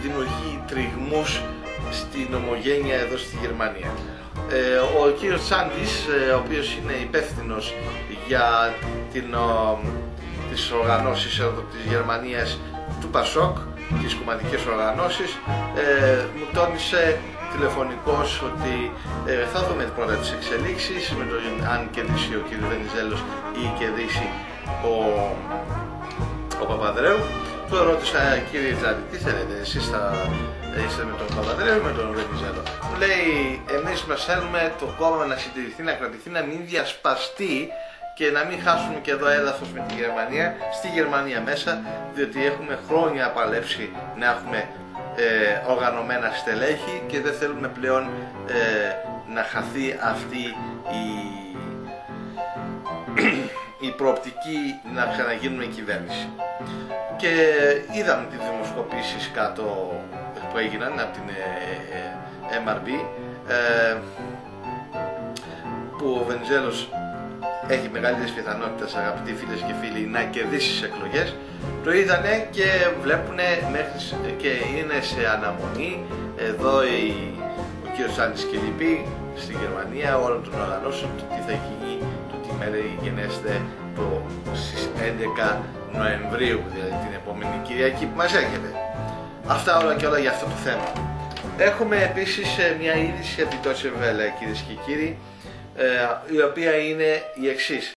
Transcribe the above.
δημιουργεί τριγμούς στην ομογένεια εδώ στη Γερμανία. Ο κύριος Τσάντης, ο οποίος είναι υπεύθυνος για τις οργανώσεις εδώ της Γερμανίας του Πασόκ, τις κομματικές οργανώσεις, μου τόνισε τηλεφωνικώς ότι θα δούμε πρώτα τις εξελίξεις με το αν κερδίσει ο κύριος Βενιζέλος ή κερδίσει ο Παπανδρέου. Του ρώτησα, κύριε Τζάντη, τι θέλετε, εσείς θα είστε με τον Παπανδρέου ή με τον Βενιζέλο? Μου λέει, εμείς μας θέλουμε το κόμμα να συντηρηθεί, να κρατηθεί, να μην διασπαστεί και να μην χάσουμε και εδώ έδαφος με τη Γερμανία, στη Γερμανία μέσα, διότι έχουμε χρόνια παλέψει να έχουμε οργανωμένα στελέχη και δεν θέλουμε πλέον να χαθεί αυτή η προοπτική να ξαναγίνουμε κυβέρνηση. Και είδαμε τις δημοσκοπήσεις κάτω που έγιναν από την MRB, που ο Βενιζέλος έχει μεγάλες πιθανότητες, αγαπητοί φίλες και φίλοι, να κερδίσει τις εκλογές. Το είδανε και βλέπουνε μέχρι και είναι σε αναμονή εδώ ο κύριος Τσάντης και λοιποί στη Γερμανία όλων των οργανώσεων του τι θα γίνει, του τι μέρα γενέστε στις 11 Νοεμβρίου, δηλαδή την επόμενη Κυριακή που μας έρχεται. Αυτά όλα και όλα για αυτό το θέμα. Έχουμε επίσης μια είδηση από την Deutsche Welle, κυρίες και κύριοι, η οποία είναι η εξής.